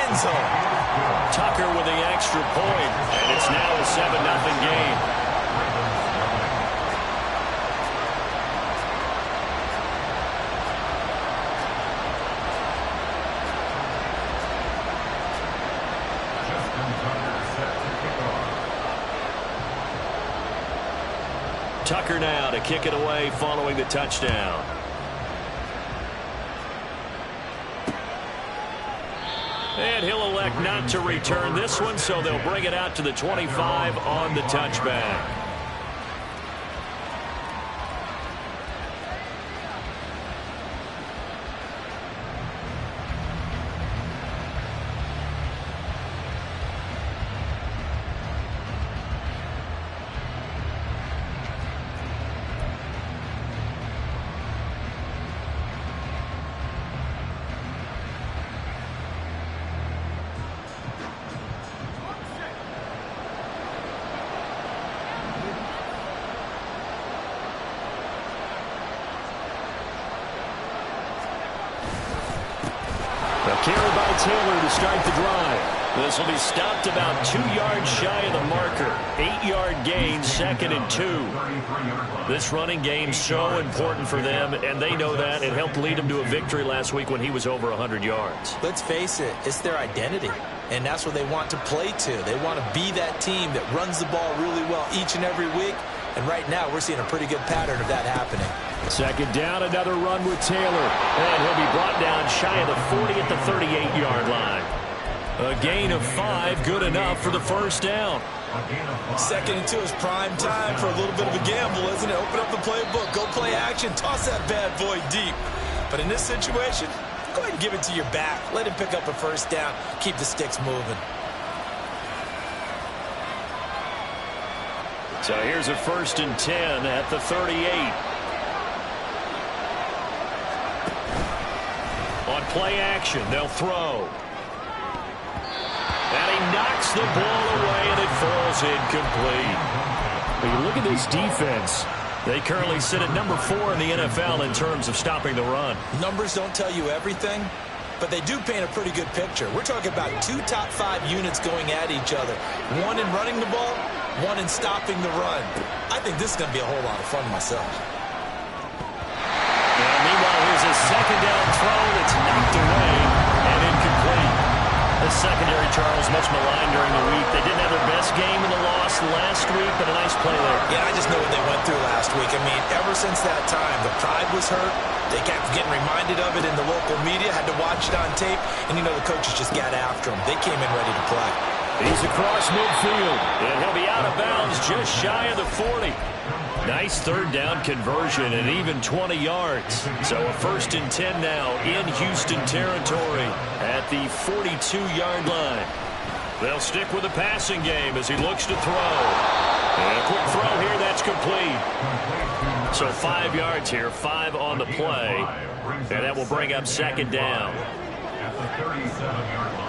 end zone. Tucker with the extra point, and it's now a 7-0 game. Tucker now to kick it away following the touchdown. And he'll elect not to return this one, so they'll bring it out to the 25 on the touchback. Carry by Taylor to start the drive. This will be stopped about 2 yards shy of the marker. 8-yard gain, 2nd and 2. This running game so important for them, and they know that. It helped lead them to a victory last week when he was over 100 yards. Let's face it, it's their identity, and that's what they want to play to. They want to be that team that runs the ball really well each and every week, and right now we're seeing a pretty good pattern of that happening. 2nd down, another run with Taylor. And he'll be brought down shy of the 40 at the 38-yard line. A gain of 5, good enough for the first down. 2nd and 2 is prime time for a little bit of a gamble, isn't it? Open up the playbook, go play action, toss that bad boy deep. But in this situation, go ahead and give it to your back. Let him pick up a first down. Keep the sticks moving. So here's a 1st and 10 at the 38. On play action, they'll throw. And he knocks the ball away, and it falls incomplete. When you look at this defense, they currently sit at number 4 in the NFL in terms of stopping the run. Numbers don't tell you everything, but they do paint a pretty good picture. We're talking about 2 top 5 units going at each other. 1 in running the ball, 1 in stopping the run. I think this is going to be a whole lot of fun myself. Meanwhile, here's a 2nd down throw that's knocked away and incomplete. The secondary, Charles, much maligned during the week. They didn't have their best game in the loss last week, but a nice play there. Yeah, I just know what they went through last week. I mean, ever since that time, the pride was hurt. They kept getting reminded of it in the local media, had to watch it on tape, and, you know, the coaches just got after them. They came in ready to play. He's across midfield, and he'll be out of bounds just shy of the 40. Nice 3rd down conversion and even 20 yards. So a 1st and 10 now in Houston territory at the 42-yard line. They'll stick with the passing game as he looks to throw. And a quick throw here, that's complete. So 5 yards here, 5 on the play. And that will bring up 2nd down. At the 37-yard line.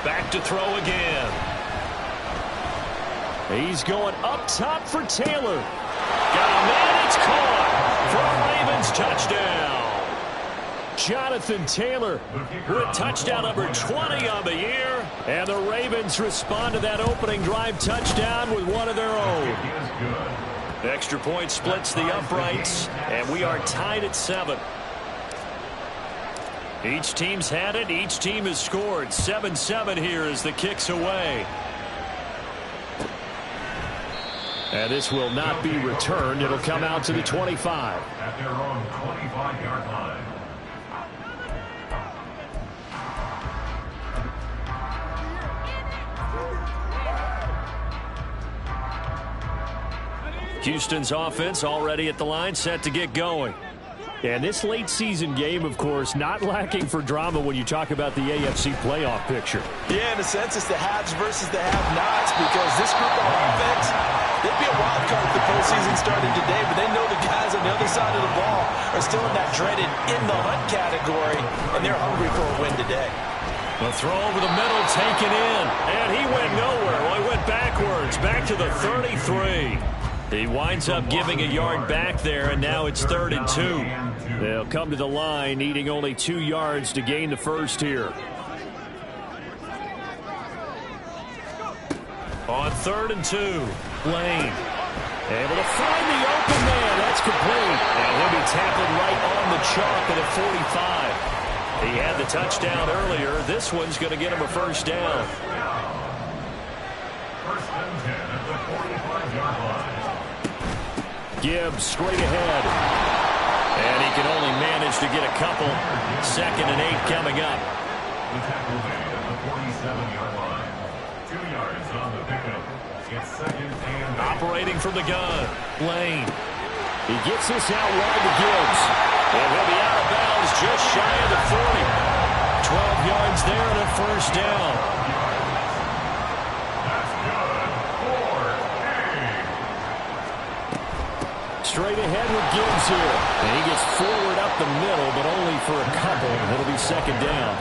Back to throw again. He's going up top for Taylor. Got a man, it's caught for a Ravens touchdown. Jonathan Taylor with touchdown number 20 on the year. And the Ravens respond to that opening drive touchdown with one of their own. Extra point splits the uprights, and we are tied at 7. Each team's had it. Each team has scored. 7-7 here as the kick's away. And this will not be returned. It'll come out to the 25. At their own 25-yard line. Houston's offense already at the line, set to get going. And this late season game, of course, not lacking for drama when you talk about the AFC playoff picture. Yeah, in a sense, it's the haves versus the have-nots, because this group of offense, they'd be a wild card if the postseason started today, but they know the guys on the other side of the ball are still in that dreaded in-the-hunt category, and they're hungry for a win today. A throw over the middle, taken in, and he went nowhere. Well, he went backwards, back to the 33. He winds up giving a yard back there, and now it's 3rd and 2. They'll come to the line, needing only 2 yards to gain the first here. On 3rd and 2, Lane able to find the open man. That's complete. And he'll be tackled right on the chalk at the 45. He had the touchdown earlier. This one's going to get him a first down. First and 10 at the 45-yard line. Gibbs straight ahead. And he can only manage to get a couple. 2nd and 8 coming up. The tackle made at the 47-yard line. 2 yards on the pickup. It's 2nd and 8. Operating from the gun, Lane. He gets this out wide to Gibbs. And he'll be out of bounds just shy of the 40. 12 yards there and a first down. That's good for a. Straight ahead with Gibbs here. And he gets forward up the middle, but only for a couple. It'll be 2nd down.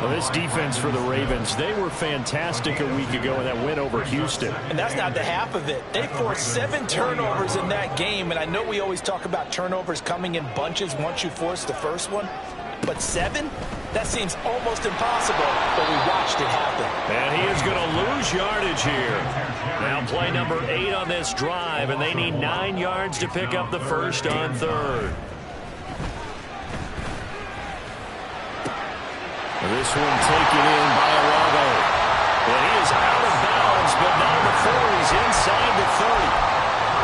Well, this defense for the Ravens, they were fantastic a week ago in that win over Houston. And that's not the half of it. They forced 7 turnovers in that game, and I know we always talk about turnovers coming in bunches once you force the first one, but 7? That seems almost impossible, but we watched it happen. And he is going to lose yardage here. Now play number 8 on this drive, and they need 9 yards to pick up the first on 3rd. This one taken in by Arago. And he is out of bounds, but not before he's inside the 30.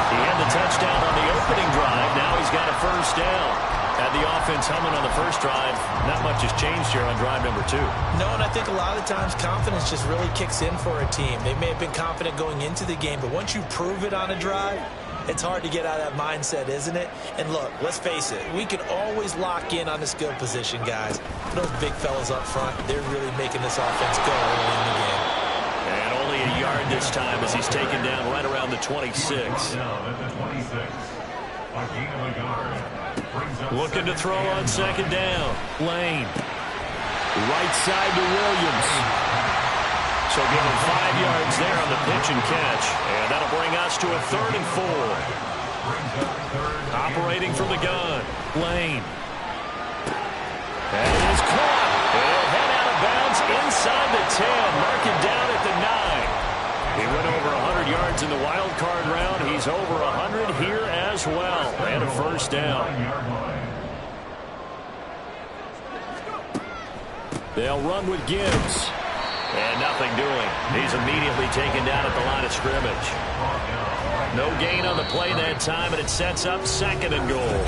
He had the touchdown on the opening drive. Now he's got a first down. Had the offense humming on the first drive. Not much has changed here on drive number 2. No, and I think a lot of times confidence just really kicks in for a team. They may have been confident going into the game, but once you prove it on a drive, it's hard to get out of that mindset, isn't it? And look, let's face it, we can always lock in on the skill position, guys. Those big fellas up front, they're really making this offense go early in the game. And only a yard this time as he's taken down right around the 26. Down at the 26. A gain of a yard. Looking to throw on 2nd down. Lane. Right side to Williams. So give him 5 yards there on the pitch and catch. And that'll bring us to a 3rd and 4. Operating from the gun. Lane. And it is caught. He'll head out of bounds inside the 10. Mark it down at the 9. He went over 100 yards in the wild card round. He's over 100 here as well. And a first down. They'll run with Gibbs. And nothing doing. He's immediately taken down at the line of scrimmage. No gain on the play that time, and it sets up 2nd and goal.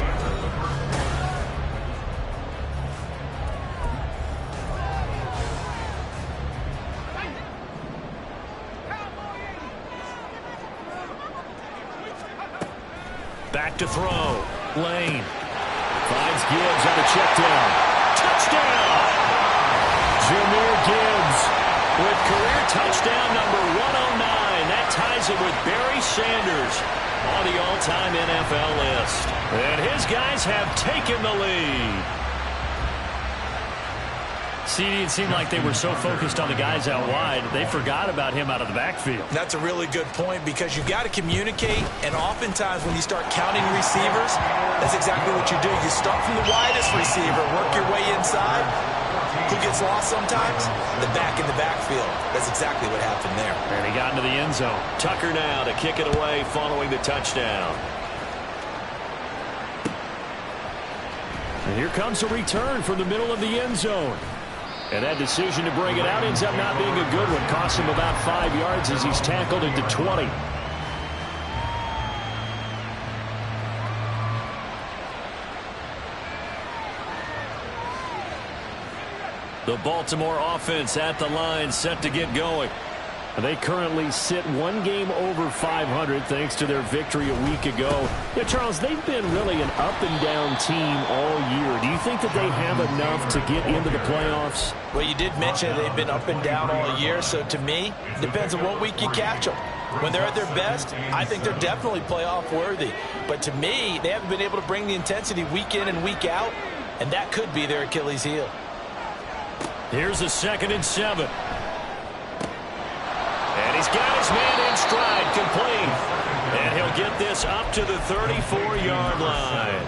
Back to throw. Lane. Finds Gibbs on a check down. Touchdown! Jahmyr Gibbs with career touchdown number 109. That ties him with Barry Sanders on the all-time NFL list. And his guys have taken the lead. CD, it seemed like they were so focused on the guys out wide, they forgot about him out of the backfield. That's a really good point because you've got to communicate, and oftentimes when you start counting receivers, that's exactly what you do. You start from the widest receiver, work your way inside. Who gets lost sometimes? The back in the backfield. That's exactly what happened there. And he got into the end zone. Tucker now to kick it away following the touchdown. And here comes a return from the middle of the end zone. And that decision to bring it out ends up not being a good one. Costs him about 5 yards as he's tackled into 20. The Baltimore offense at the line, set to get going. They currently sit 1 game over 500 thanks to their victory a week ago. Yeah, Charles, they've been really an up-and-down team all year. Do you think that they have enough to get into the playoffs? Well, you did mention they've been up and down all year, so to me, it depends on what week you catch them. When they're at their best, I think they're definitely playoff worthy. But to me, they haven't been able to bring the intensity week in and week out, and that could be their Achilles heel. Here's a 2nd and 7. And he's got his man in stride, complete. get this up to the 34-yard line.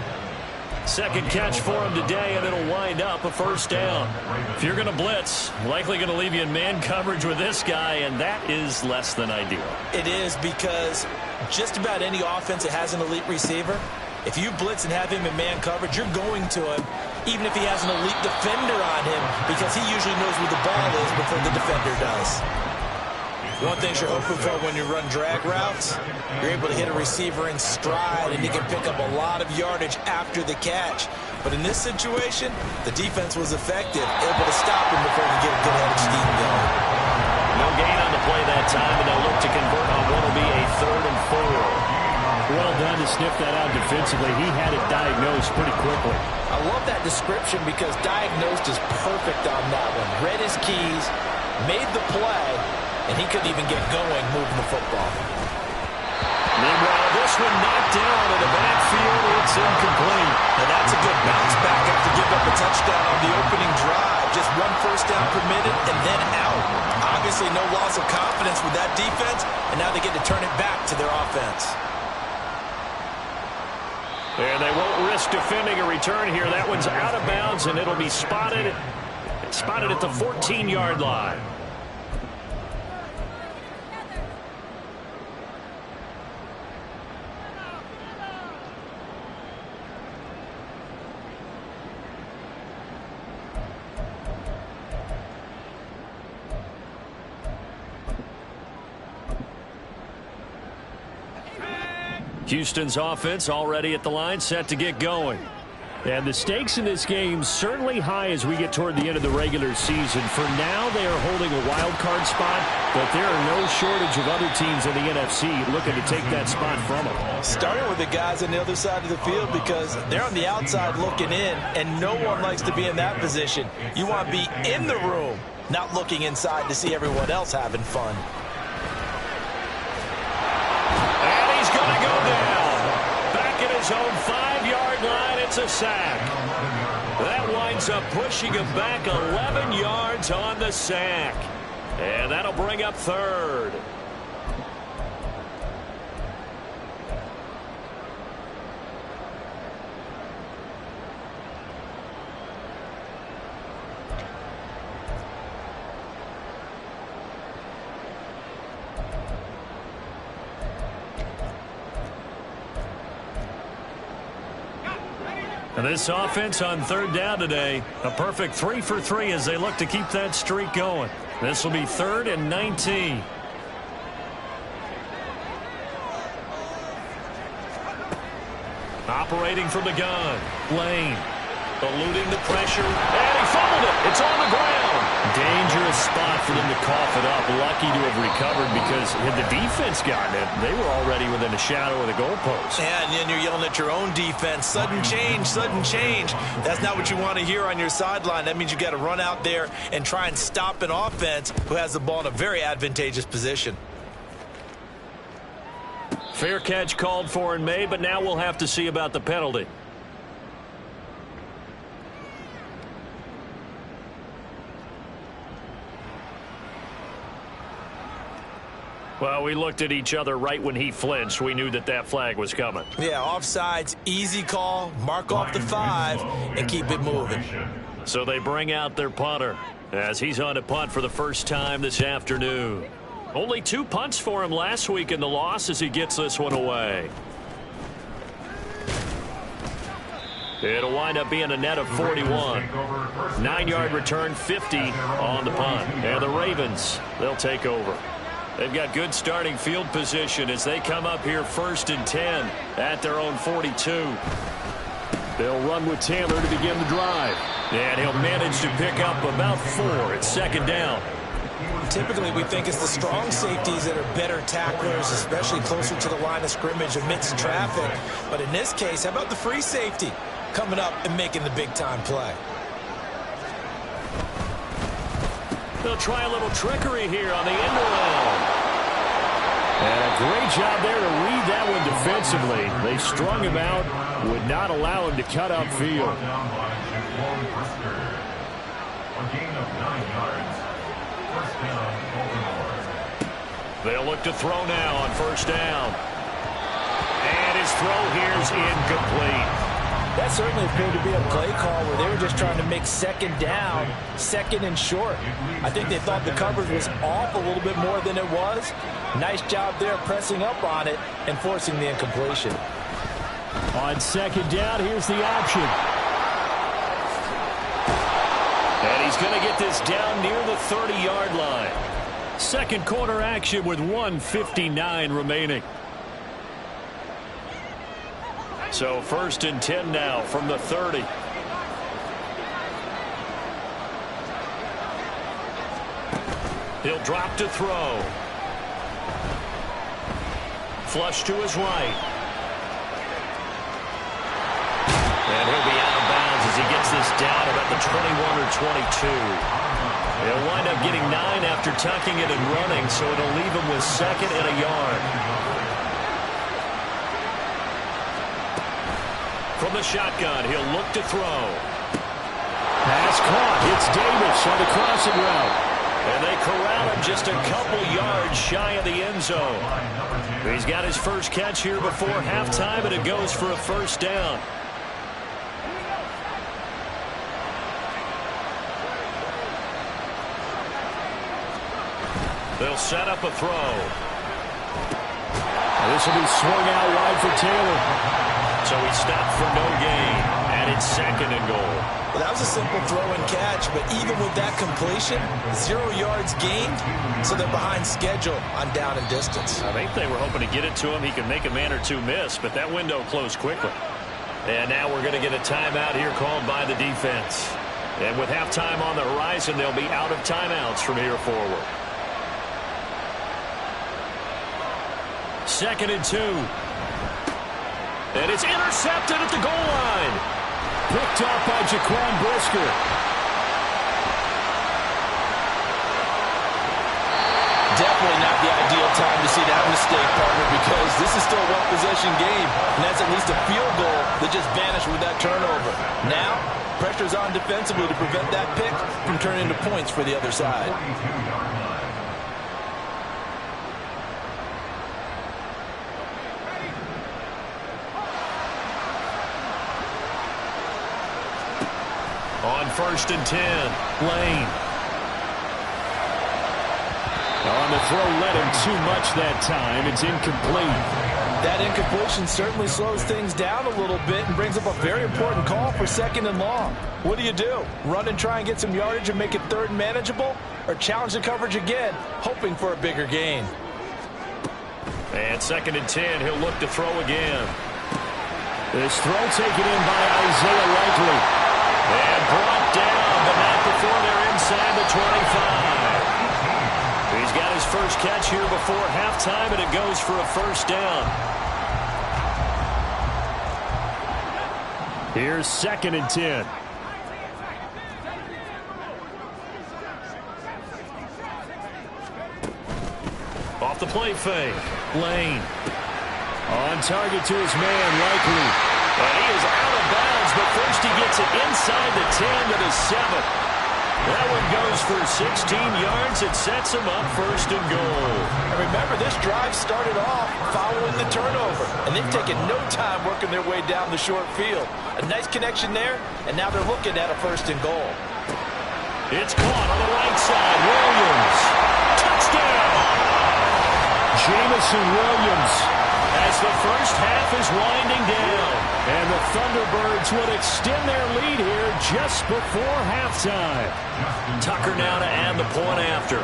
Second catch for him today, and it'll wind up a first down. If you're going to blitz, likely going to leave you in man coverage with this guy, and that is less than ideal. It is, because just about any offense that has an elite receiver, if you blitz and have him in man coverage, you're going to him, even if he has an elite defender on him, because he usually knows where the ball is before the defender does. One thing you're hoping for when you run drag routes, you're able to hit a receiver in stride, and he can pick up a lot of yardage after the catch. But in this situation, the defense was effective, able to stop him before he could get a good headed scheme going. No gain on the play that time, and they'll look to convert on what will be a 3rd and 4. Well done to sniff that out defensively. He had it diagnosed pretty quickly. I love that description, because diagnosed is perfect on that one. Read his keys, made the play, and he couldn't even get going moving the football. Meanwhile, this one knocked down in the backfield. It's incomplete. And that's a good bounce back after giving up a touchdown on the opening drive. Just one first down permitted and then out. Obviously no loss of confidence with that defense, and now they get to turn it back to their offense. And they won't risk defending a return here. That one's out of bounds, and it'll be spotted at the 14-yard line. Houston's offense already at the line, set to get going. And the stakes in this game certainly high as we get toward the end of the regular season. For now, they are holding a wild card spot, but there are no shortage of other teams in the NFC looking to take that spot from them. Starting with the guys on the other side of the field, because they're on the outside looking in, and no one likes to be in that position. You want to be in the room, not looking inside to see everyone else having fun. His own 5-yard line, it's a sack. That winds up pushing him back 11 yards on the sack. And that'll bring up 3rd. And this offense on 3rd down today, a perfect 3 for 3 as they look to keep that streak going. This will be 3rd and 19. Operating from the gun, Lane. Eluding the pressure, and he fumbled it. It's on the ground. Dangerous spot for them to cough it up. Lucky to have recovered, because had the defense gotten it, they were already within a shadow of the goalpost. Yeah, and then you're yelling at your own defense. Sudden change, sudden change. That's not what you want to hear on your sideline. That means you got to run out there and try and stop an offense who has the ball in a very advantageous position. Fair catch called for and made, but now we'll have to see about the penalty. Well, we looked at each other right when he flinched. We knew that that flag was coming. Yeah, offsides, easy call, mark off the 5, and keep it moving. So they bring out their punter as he's on to punt for the first time this afternoon. Only 2 punts for him last week in the loss as he gets this one away. It'll wind up being a net of 41. 9-yard return, 50 on the punt. And the Ravens, they'll take over. They've got good starting field position as they come up here 1st and 10 at their own 42. They'll run with Taylor to begin the drive. And he'll manage to pick up about 4 at 2nd down. Typically, we think it's the strong safeties that are better tacklers, especially closer to the line of scrimmage amidst traffic. But in this case, how about the free safety coming up and making the big-time play? They'll try a little trickery here on the end around. And a great job there to read that one defensively. They strung him out, would not allow him to cut upfield. They'll look to throw now on 1st down. And his throw here is incomplete. That certainly appeared to be a play call where they were just trying to make second down, second and short. I think they thought the coverage was off a little bit more than it was. Nice job there pressing up on it and forcing the incompletion. On second down, here's the option. And he's going to get this down near the 30-yard line. Second quarter action with 1:59 remaining. So 1st and 10 now from the 30. He'll drop to throw. Flush to his right. And he'll be out of bounds as he gets this down about the 21 or 22. He'll wind up getting 9 after tucking it and running, so it'll leave him with 2nd and a yard. From the shotgun, he'll look to throw. Pass caught. It's Davis on the crossing route. And they corral him just a couple yards shy of the end zone. He's got his first catch here before halftime, and it goes for a first down. They'll set up a throw. This will be swung out wide for Taylor. So he stopped for no gain, and it's 2nd and goal. Well, that was a simple throw and catch, but even with that completion, 0 yards gained, so they're behind schedule on down and distance. I think they were hoping to get it to him. He could make a man or two miss, but that window closed quickly. And now we're going to get a timeout here called by the defense. And with halftime on the horizon, they'll be out of timeouts from here forward. 2nd and 2. And it's intercepted at the goal line. Picked up by Jaquan Brisker. Definitely not the ideal time to see that mistake, partner, because this is still a one-possession game, and that's at least a field goal that just vanished with that turnover. Now, pressure's on defensively to prevent that pick from turning into points for the other side. On 1st and 10, Lane. On the throw, led him too much that time. It's incomplete. That incompletion certainly slows things down a little bit and brings up a very important call for 2nd and long. What do? Run and try and get some yardage and make it 3rd and manageable? Or challenge the coverage again, hoping for a bigger gain? And 2nd and 10, he'll look to throw again. This throw taken in by Isaiah Likely. And brought down, but not before they're inside the 25. He's got his first catch here before halftime, and it goes for a first down. Here's 2nd and 10. Off the play fake, Lane. On target to his man, Likely. And he is out of bounds, but first he gets it inside the 10 to the 7. That one goes for 16 yards. It sets him up 1st and goal. And remember, this drive started off following the turnover, and they've taken no time working their way down the short field. A nice connection there, and now they're looking at a 1st and goal. It's caught on the right side. Williams. Touchdown. Jamison Williams. As the first half is winding down. And the Thunderbirds would extend their lead here just before halftime. Tucker now to add the point after.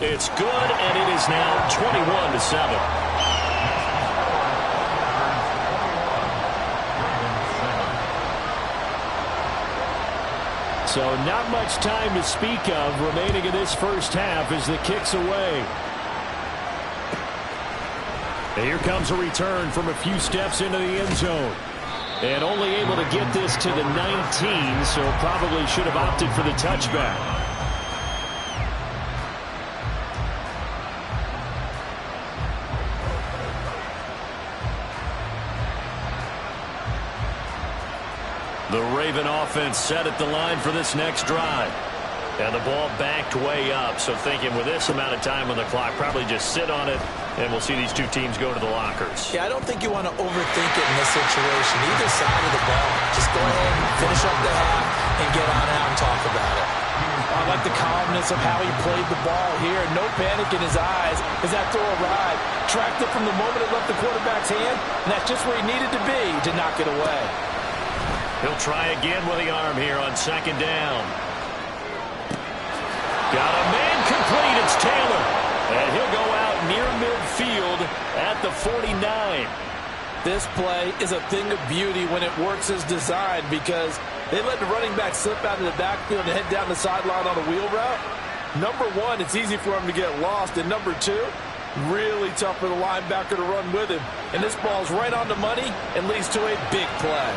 It's good, and it is now 21-7. So not much time to speak of remaining in this first half as the kick's away. And here comes a return from a few steps into the end zone. And only able to get this to the 19, so probably should have opted for the touchback. The Raven offense set at the line for this next drive. And the ball backed way up, so thinking with this amount of time on the clock, probably just sit on it, and we'll see these two teams go to the lockers. Yeah, I don't think you want to overthink it in this situation. Either side of the ball, just go ahead and finish up the half and get on out and talk about it. I like the calmness of how he played the ball here. No panic in his eyes as that throw arrived. Tracked it from the moment it left the quarterback's hand, and that's just where he needed to be to knock it away. He'll try again with the arm here on second down. Got a man complete. It's Taylor. And he'll go out near midfield at the 49. This play is a thing of beauty when it works as designed because they let the running back slip out of the backfield and head down the sideline on a wheel route. Number one, it's easy for him to get lost. And number two, really tough for the linebacker to run with him. And this ball's right on the money and leads to a big play.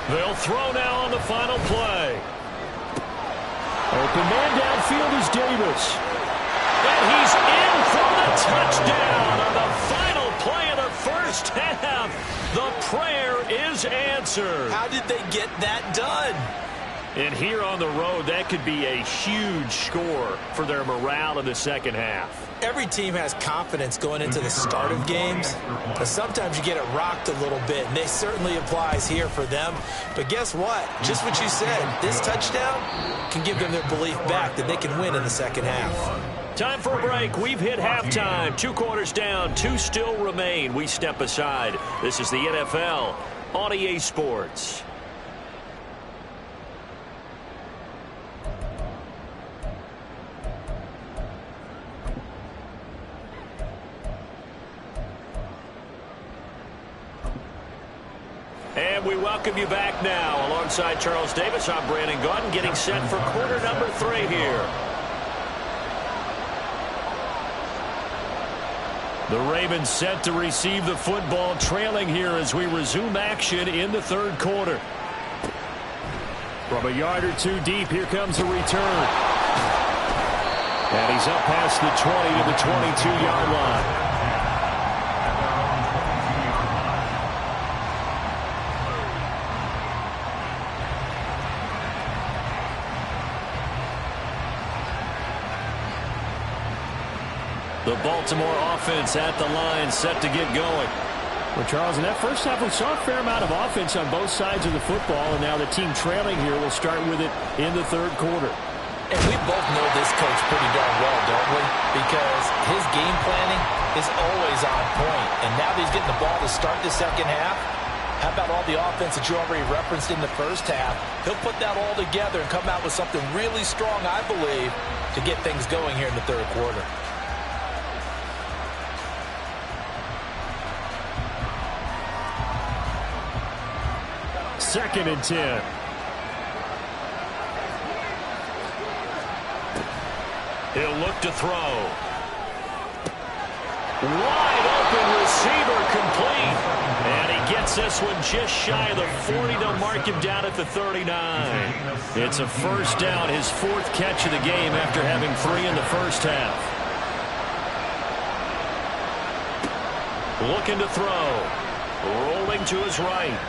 They'll throw now on the final play. Open man downfield is Davis. And he's in for the touchdown on the final play of the first half. The prayer is answered. How did they get that done? And here on the road, that could be a huge score for their morale in the second half. Every team has confidence going into the start of games, but sometimes you get it rocked a little bit, and this certainly applies here for them. But guess what? Just what you said, this touchdown can give them their belief back that they can win in the second half. Time for a break. We've hit halftime. 2 quarters down, 2 still remain. We step aside. This is the NFL on EA Sports. And we welcome you back now. Alongside Charles Davis, I'm Brandon Gaudin, getting set for quarter number 3 here. The Ravens set to receive the football, trailing here as we resume action in the third quarter. From a yard or two deep, here comes the return. And he's up past the 20 to the 22-yard line. The Baltimore offense at the line, set to get going. Well, Charles, in that first half, we saw a fair amount of offense on both sides of the football, and now the team trailing here will start with it in the third quarter. And we both know this coach pretty darn well, don't we? Because his game planning is always on point. And now that he's getting the ball to start the second half, how about all the offense that you already referenced in the first half? He'll put that all together and come out with something really strong, I believe, to get things going here in the third quarter. Second and 10. He'll look to throw. Wide open receiver complete. And he gets this one just shy of the 40. They'll mark him down at the 39. It's a first down, his 4th catch of the game after having 3 in the first half. Looking to throw. Rolling to his right.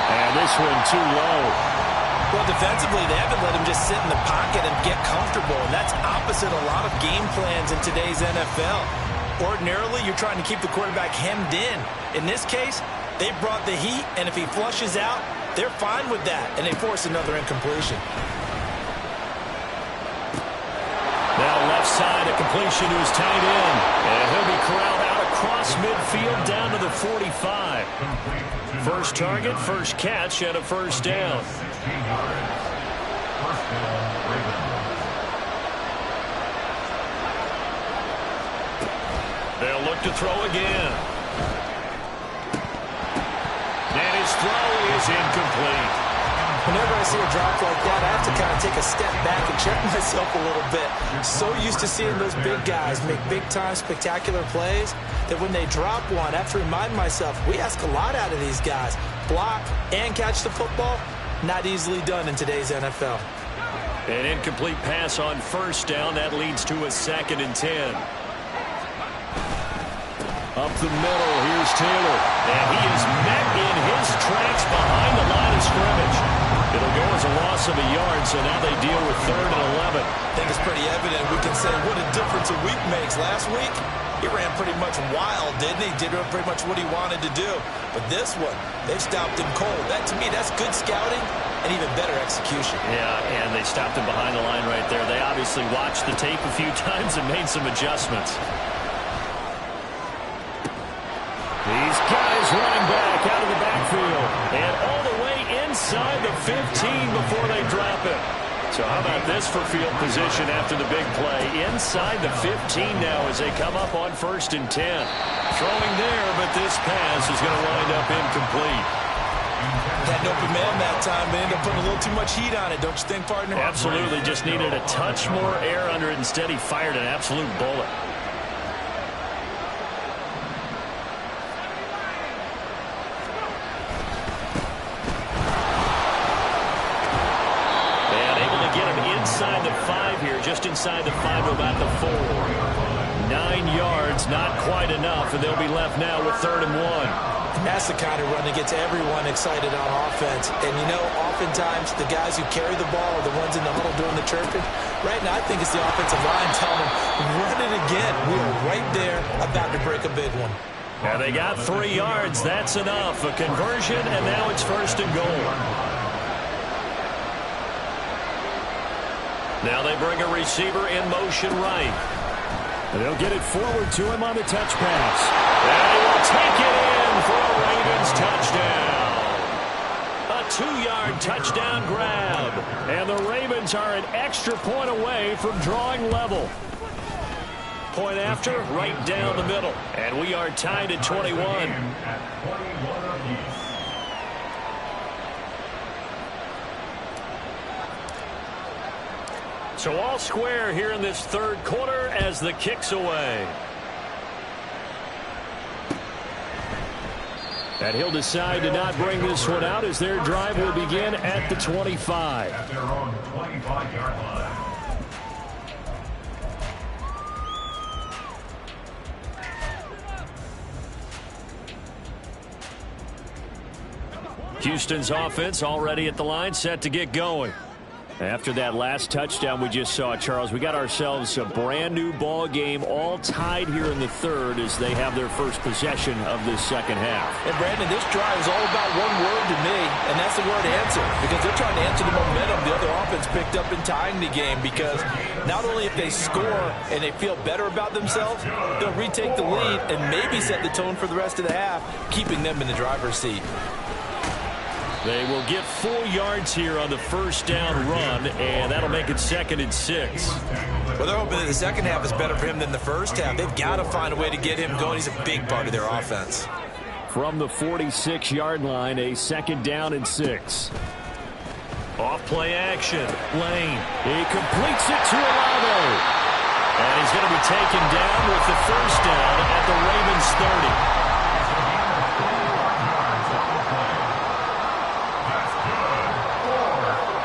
And this one too low. Well, defensively, they haven't let him just sit in the pocket and get comfortable. And that's opposite a lot of game plans in today's NFL. Ordinarily, you're trying to keep the quarterback hemmed in. In this case, they brought the heat, and if he flushes out, they're fine with that, and they force another incompletion. Now left side, a completion to his tight end. And he'll be corralled out across midfield down to the 45. First target, first catch, and a first down. They'll look to throw again. And his throw is incomplete. Whenever I see a drop like that, I have to kind of take a step back and check myself a little bit. So used to seeing those big guys make big-time spectacular plays that when they drop one, I have to remind myself, we ask a lot out of these guys. Block and catch the football, not easily done in today's NFL. An incomplete pass on first down. That leads to a 2nd and 10. Up the middle, here's Taylor. And he is met in his tracks behind the line of scrimmage. It'll go as a loss of a yard, so now they deal with 3rd and 11. I think it's pretty evident. We can say what a difference a week makes. Last week, he ran pretty much wild, didn't he? Did pretty much what he wanted to do. But this one, they've stopped him cold. That, to me, that's good scouting and even better execution. Yeah, and they stopped him behind the line right there. They obviously watched the tape a few times and made some adjustments. These guys running back out of the backfield. And all the way inside the 15 before they drop it. So how about this for field position after the big play? Inside the 15 now as they come up on 1st and 10. Throwing there, but this pass is going to wind up incomplete. Had an open man that time, but ended up putting a little too much heat on it, don't you think, partner? Absolutely, just needed a touch more air under it. Instead, he fired an absolute bullet. Inside the 5 here, just inside the 5 about the 4. 9 yards, not quite enough, and they'll be left now with 3rd and 1. That's the kind of run that gets everyone excited on offense. And, you know, oftentimes the guys who carry the ball are the ones in the huddle doing the chirping. Right now, I think it's the offensive line telling them, run it again. We are right there about to break a big one. Now they got 3 yards. That's enough. A conversion, and now it's 1st and goal. Now they bring a receiver in motion right. And they'll get it forward to him on the touch pass. And he will take it in for a Ravens touchdown. A 2-yard touchdown grab. And the Ravens are an extra point away from drawing level. Point after, right down the middle. And we are tied at 21. So all square here in this 3rd quarter as the kick's away. And he'll decide to not bring this one out as their drive will begin at the 25. At their own 25-yard line. Houston's offense already at the line, set to get going. After that last touchdown we just saw, Charles, we got ourselves a brand new ball game, all tied here in the 3rd as they have their first possession of this 2nd half. And Brandon, this drive is all about one word to me, and that's the word answer, because they're trying to answer the momentum the other offense picked up in tying the game, because not only if they score and they feel better about themselves, they'll retake the lead and maybe set the tone for the rest of the half, keeping them in the driver's seat. They will get 4 yards here on the 1st down run, and that'll make it 2nd and 6. Well, they're hoping that the 2nd half is better for him than the 1st half. They've got to find a way to get him going. He's a big part of their offense. From the 46-yard line, a 2nd down and 6. Off play action. Lane. He completes it to Olave. And he's going to be taken down with the 1st down at the Ravens 30.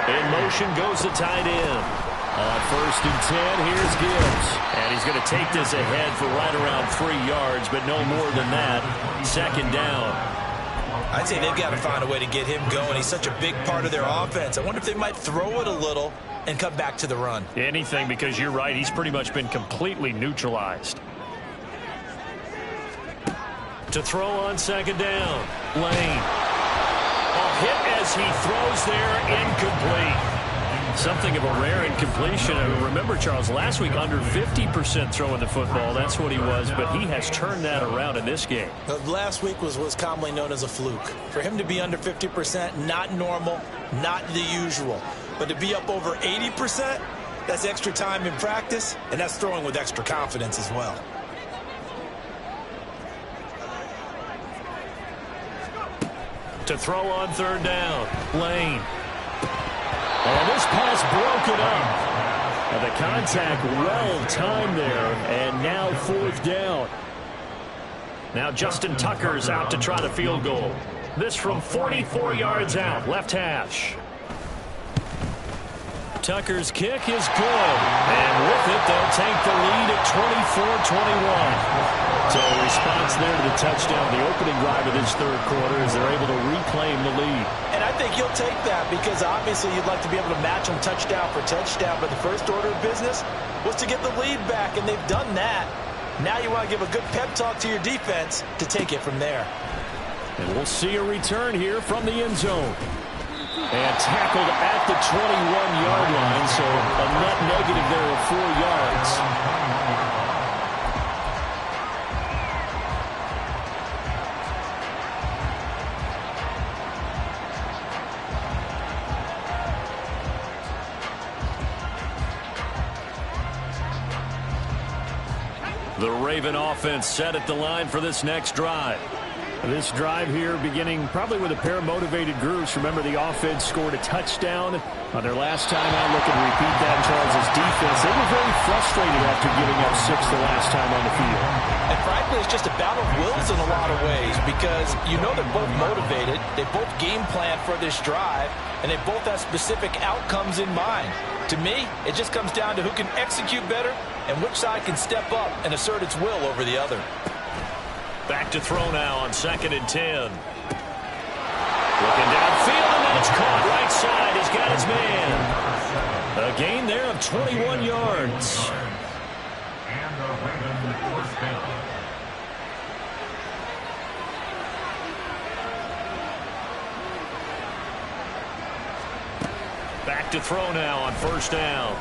In motion goes the tight end. On 1st and 10, here's Gibbs. And he's going to take this ahead for right around 3 yards, but no more than that. 2nd down. I'd say they've got to find a way to get him going. He's such a big part of their offense. I wonder if they might throw it a little and come back to the run. Anything, because you're right. He's pretty much been completely neutralized. To throw on 2nd down. Lane. A hit as he throws there, incomplete. Something of a rare incompletion. Remember, Charles, last week under 50% throwing the football. That's what he was, but he has turned that around in this game. Last week was commonly known as a fluke. For him to be under 50%, not normal, not the usual. But to be up over 80%, that's extra time in practice, and that's throwing with extra confidence as well. To throw on 3rd down. Lane. And this pass broken up. And the contact well timed there. And now 4th down. Now Justin Tucker's out to try the field goal. This from 44 yards out. Left hash. Tucker's kick is good. And with it, they'll take the lead at 24-21. So a response there to the touchdown, the opening drive of this third quarter, as they're able to reclaim the lead. And I think you'll take that because obviously you'd like to be able to match them touchdown for touchdown, but the first order of business was to get the lead back, and they've done that. Now you want to give a good pep talk to your defense to take it from there. And we'll see a return here from the end zone. And tackled at the 21-yard line, so a net negative there of 4 yards. The Raven offense set at the line for this next drive. This drive here beginning probably with a pair of motivated groups. Remember, the offense scored a touchdown on their last time out. Looking to repeat that in Charles' defense. They were very frustrated after giving up 6 the last time on the field. And frankly, it's just a battle of wills in a lot of ways because you know they're both motivated. They both game plan for this drive, and they both have specific outcomes in mind. To me, it just comes down to who can execute better and which side can step up and assert its will over the other. Back to throw now on 2nd and 10. Looking downfield, and then it's caught right side. He's got his man. A gain there of 21 yards. And the Raven first down. Back to throw now on 1st down.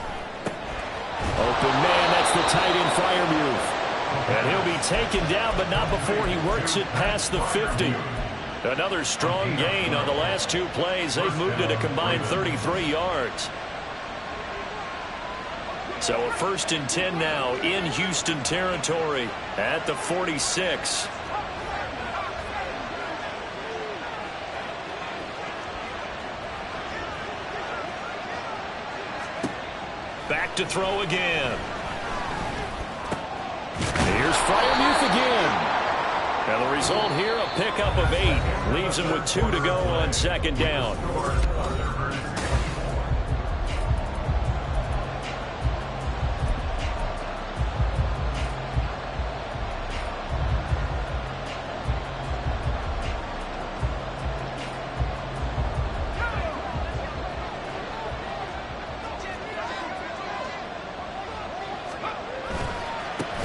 Open man, that's the tight end Freiermuth. And he'll be taken down, but not before he works it past the 50. Another strong gain on the last 2 plays. They've moved it a combined 33 yards. So a 1st and 10 now in Houston territory at the 46. Back to throw again. Here's Freiermuth again. And the result here, a pickup of 8. Leaves him with 2 to go on 2nd down.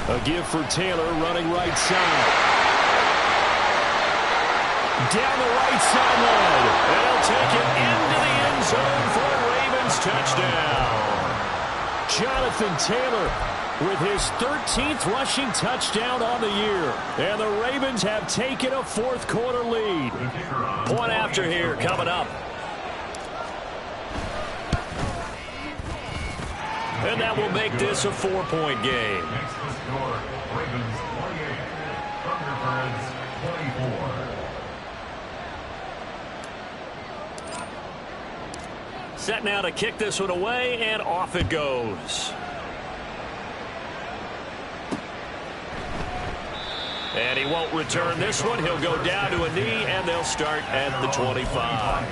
A give for Taylor running right side. Down the right sideline. And he'll take it into the end zone for a Ravens touchdown. Jonathan Taylor with his 13th rushing touchdown on the year. And the Ravens have taken a 4th quarter lead. Point after here coming up. And that will make this a 4-point game. Next to score, Ravens 28, Thunderbirds 24. Set now to kick this one away, and off it goes. And he won't return this one. He'll go down to a knee, and they'll start at the 25.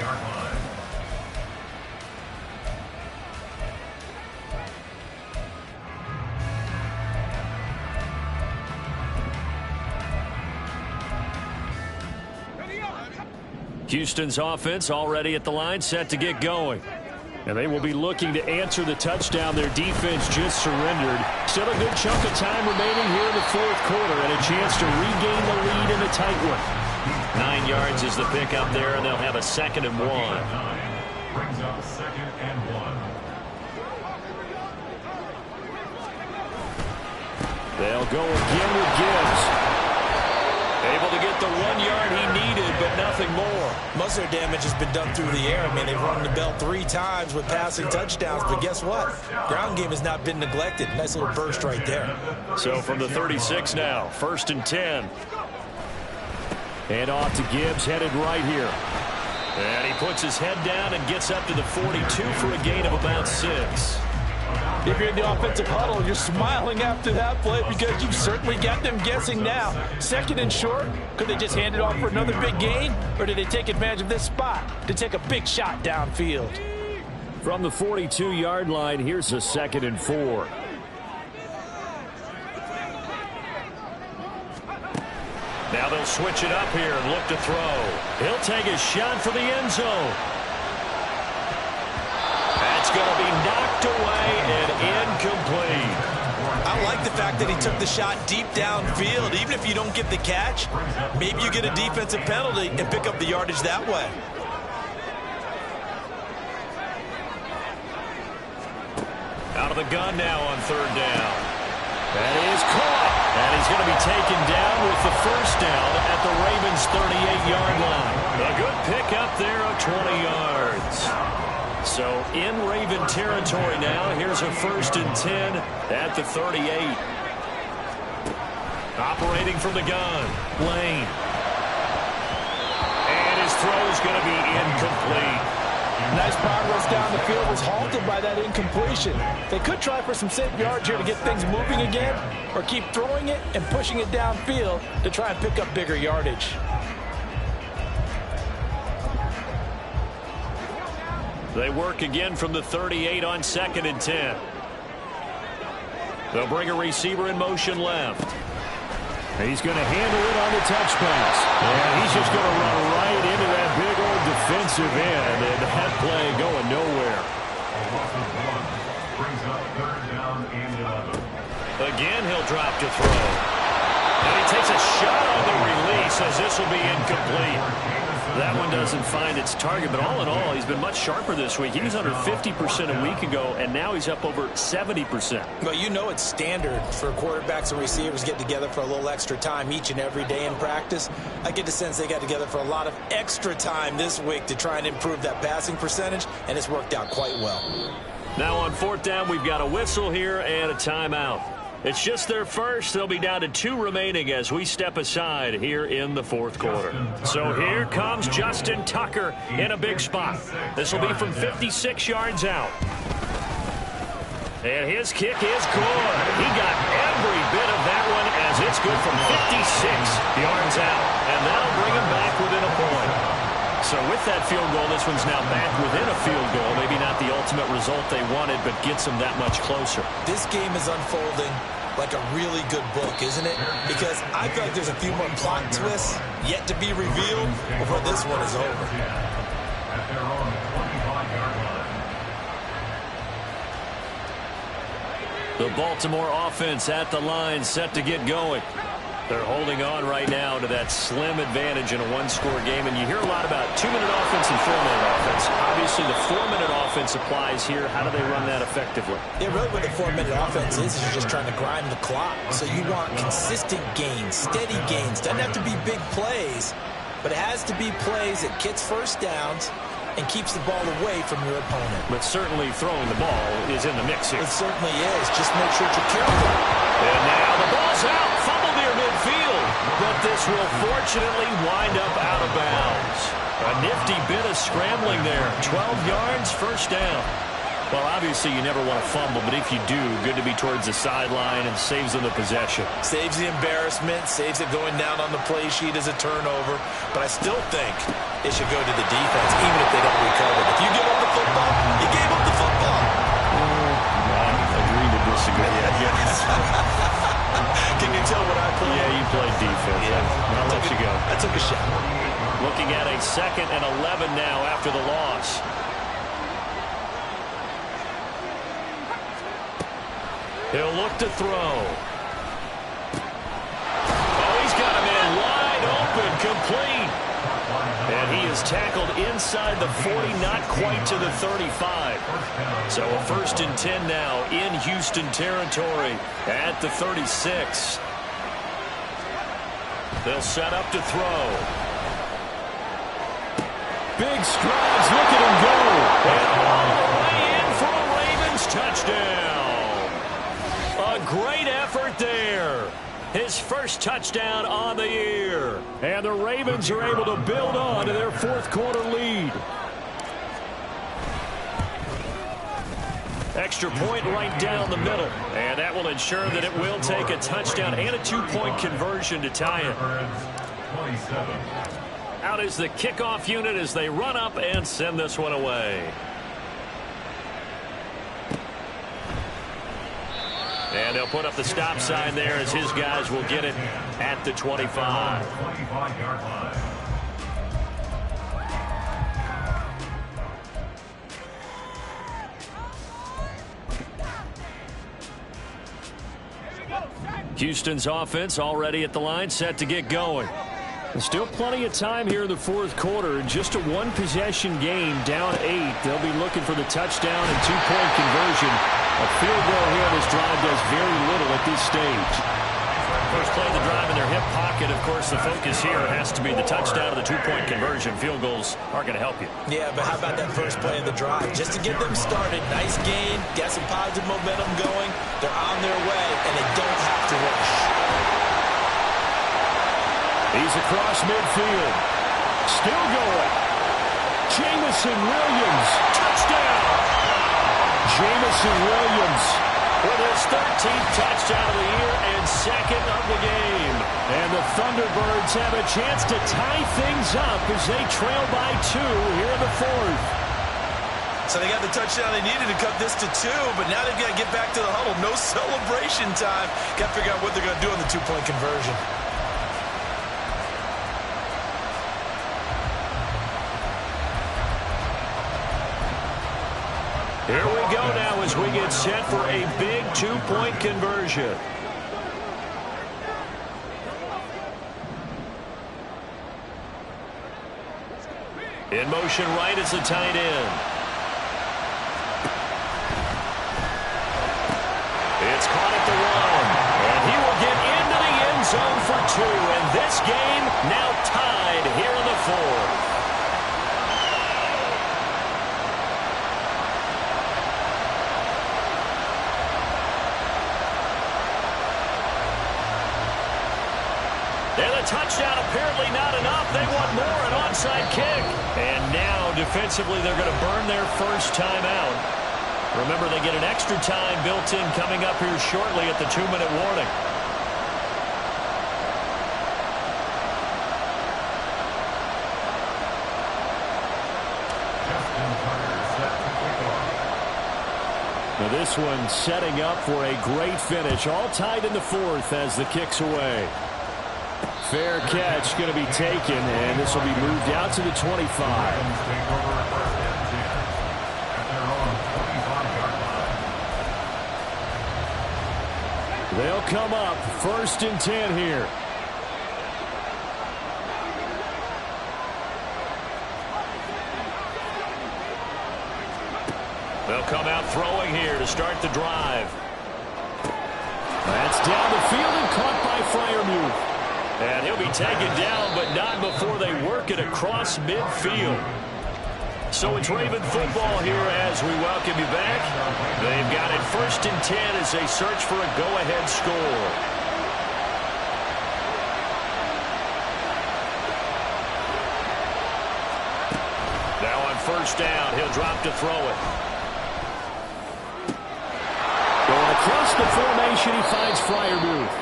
Houston's offense already at the line, set to get going. And they will be looking to answer the touchdown their defense just surrendered. Still a good chunk of time remaining here in the 4th quarter and a chance to regain the lead in a tight one. 9 yards is the pickup there, and they'll have a 2nd and 1. Brings up 2nd and 1. They'll go again with Gibbs. Able to get the 1 yard he needed, but nothing more. Most of their damage has been done through the air. I mean, they've rung the bell 3 times with passing touchdowns, but guess what? Ground game has not been neglected. Nice little burst right there. So from the 36 now, 1st and 10. And off to Gibbs, headed right here. And he puts his head down and gets up to the 42 for a gain of about 6. If you're in the offensive huddle, you're smiling after that play because you've certainly got them guessing now. 2nd and short, could they just hand it off for another big gain? Or did they take advantage of this spot to take a big shot downfield? From the 42-yard line, here's a 2nd and 4. He'll switch it up here and look to throw. He'll take a shot for the end zone. That's going to be knocked away and incomplete. I like the fact that he took the shot deep downfield. Even if you don't get the catch, maybe you get a defensive penalty and pick up the yardage that way. Out of the gun now on third down. That is caught. And he's going to be taken down with the first down at the Ravens' 38-yard line. A good pick up there of 20 yards. So in Raven territory now. Here's a 1st and 10 at the 38. Operating from the gun, Lane. And his throw is going to be incomplete. Nice progress down the field, was halted by that incompletion. They could try for some safe yards here to get things moving again, or keep throwing it and pushing it downfield to try and pick up bigger yardage. They work again from the 38 on 2nd and 10. They'll bring a receiver in motion left. He's going to handle it on the touch pass. And he's just going to run right into that big old defensive end, and that play going nowhere. Brings up 3rd down and 11. Again, he'll drop to throw. And he takes a shot on the release as this will be incomplete. That one doesn't find its target, but all in all, he's been much sharper this week. He was under 50% a week ago, and now he's up over 70%. Well, you know it's standard for quarterbacks and receivers get together for a little extra time each and every day in practice. I get the sense they got together for a lot of extra time this week to try and improve that passing percentage, and it's worked out quite well. Now on 4th down, we've got a whistle here and a timeout. It's just their first. They'll be down to 2 remaining as we step aside here in the 4th quarter. So here comes Justin Tucker in a big spot. This will be from 56 yards out. And his kick is good. He got every bit of that one as it's good from 56 yards out. And that'll bring him back within a point. So with that field goal, this one's now back within a field goal. Maybe not the ultimate result they wanted, but gets them that much closer. This game is unfolding like a really good book, isn't it? Because I feel like there's a few more plot twists yet to be revealed before this one is over. At their own 25-yard line. The Baltimore offense at the line, set to get going. They're holding on right now to that slim advantage in a one-score game. And you hear a lot about 2-minute offense and 4-minute offense. Obviously, the 4-minute offense applies here. How do they run that effectively? Yeah, really what the 4-minute offense is you're just trying to grind the clock. So you want consistent gains, steady gains. Doesn't have to be big plays, but it has to be plays that gets first downs and keeps the ball away from your opponent. But certainly throwing the ball is in the mix here. It certainly is. Just make sure you're careful. And now the ball's out. Fumble near midfield. But this will fortunately wind up out of bounds. A nifty bit of scrambling there. 12 yards, first down. Well, obviously you never want to fumble, but if you do, good to be towards the sideline and saves them the possession. Saves the embarrassment, saves it going down on the play sheet as a turnover. But I still think it should go to the defense, even if they don't recover. If you give up the football, you gave up the football. I agree to disagree, I guess. Can you tell what I played? Yeah, you played defense. Yeah. I'll let you go. I took a shot. Looking at a 2nd and 11 now after the loss. He'll look to throw. Oh, he's got him in wide open, complete. And he is tackled inside the 40, not quite to the 35. So a 1st and 10 now in Houston territory at the 36. They'll set up to throw. Big strides, look at him go. And all the way in for a Ravens touchdown. A great effort there. His first touchdown on the year. And the Ravens are able to build on to their 4th quarter lead. Extra point right down the middle. And that will ensure that it will take a touchdown and a 2-point conversion to tie it. 27. Out is the kickoff unit as they run up and send this one away. And they'll put up the stop sign there as his guys will get it at the 25. 25-yard line. Houston's offense already at the line, set to get going. Still plenty of time here in the fourth quarter. Just a one-possession game, down 8. They'll be looking for the touchdown and two-point conversion. A field goal here on this drive does very little at this stage. First play of the drive in their hip pocket. Of course, the focus here has to be the touchdown of the two-point conversion. Field goals aren't going to help you. Yeah, but how about that first play of the drive? Just to get them started. Nice gain, get some positive momentum going. They're on their way, and they don't have to rush. He's across midfield. Still going. Jamison Williams. Touchdown. Jamison Williams with his 13th touchdown of the year and second of the game. And the Thunderbirds have a chance to tie things up as they trail by 2 here in the fourth. So they got the touchdown they needed to cut this to 2, but now they've got to get back to the huddle. No celebration time. Got to figure out what they're going to do on the two-point conversion. Here we go now as we get set for a big two-point conversion. In motion right is the tight end. It's caught at the 1. And he will get into the end zone for 2. And this game now tied here in the fourth. And a touchdown apparently not enough. They want more, an onside kick. And now defensively they're going to burn their first time out. Remember, they get an extra time built in coming up here shortly at the 2-minute warning. Now this one setting up for a great finish. All tied in the fourth as the kick's away. Fair catch going to be taken, and this will be moved out to the 25. They'll come up 1st and 10 here. They'll come out throwing here to start the drive. That's down the field and caught by Freiermuth. And he'll be taken down, but not before they work it across midfield. So it's Raven football here as we welcome you back. They've got it 1st and 10 as they search for a go-ahead score. Now on 1st down, he'll drop to throw it. Going across the formation, he finds Freiermuth.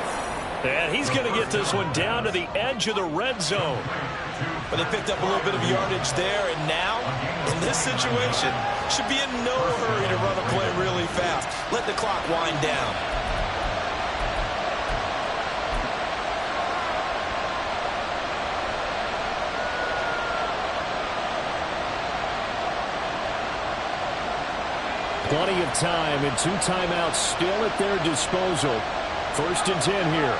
And he's going to get this one down to the edge of the red zone. But they picked up a little bit of yardage there, and now, in this situation, should be in no hurry to run a play really fast. Let the clock wind down. Plenty of time and 2 timeouts still at their disposal. 1st and 10 here.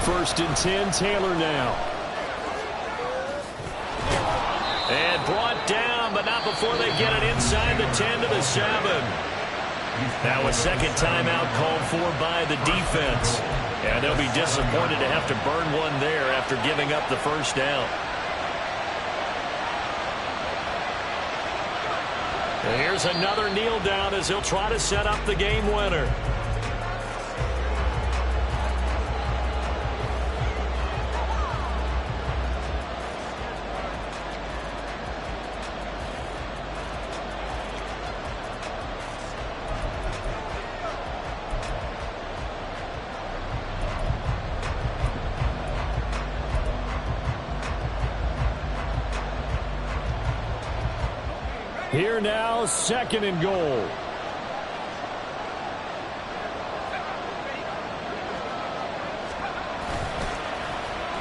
First and 10, Taylor now. And brought down, but not before they get it inside the 10 to the 7. Now a second timeout called for by the defense. And they'll be disappointed to have to burn one there after giving up the first down. And here's another kneel down as he'll try to set up the game winner. Here now, 2nd and goal.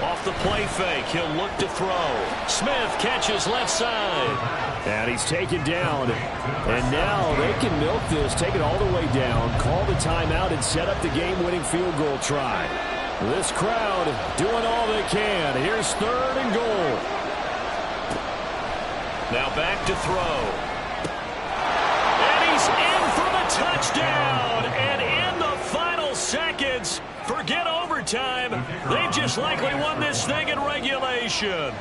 Off the play fake, he'll look to throw. Smith catches left side. And he's taken down. And now they can milk this, take it all the way down, call the timeout, and set up the game-winning field goal try. This crowd doing all they can. Here's 3rd and goal. Now back to throw. And he's in for the touchdown. And in the final seconds, forget overtime. They've just likely won this thing in regulation.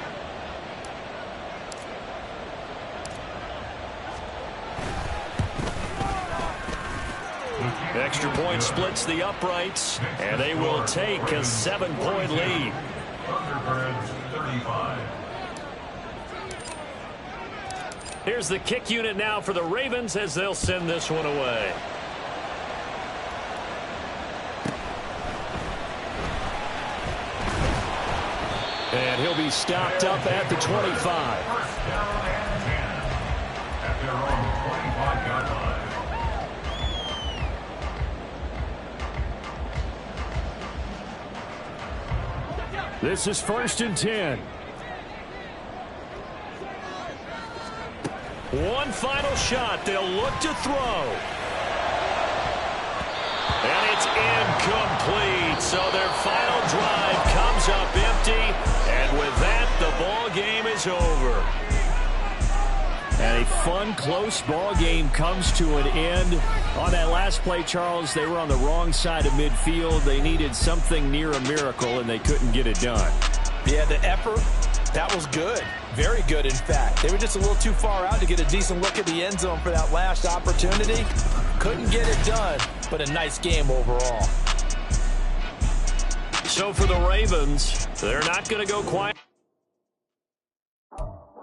Extra point splits the uprights, and they will take a 7-point lead. Thunderbirds 35. Here's the kick unit now for the Ravens as they'll send this one away. And he'll be stopped up at the 25. First down and 10 at their own 25-yard line. This is 1st and 10. One final shot. They'll look to throw. And it's incomplete. So their final drive comes up empty. And with that, the ball game is over. And a fun, close ball game comes to an end. On that last play, Charles, they were on the wrong side of midfield. They needed something near a miracle, and they couldn't get it done. Yeah, the effort, that was good. Very good, in fact. They were just a little too far out to get a decent look at the end zone for that last opportunity. Couldn't get it done, but a nice game overall. So for the Ravens, they're not going to go quiet.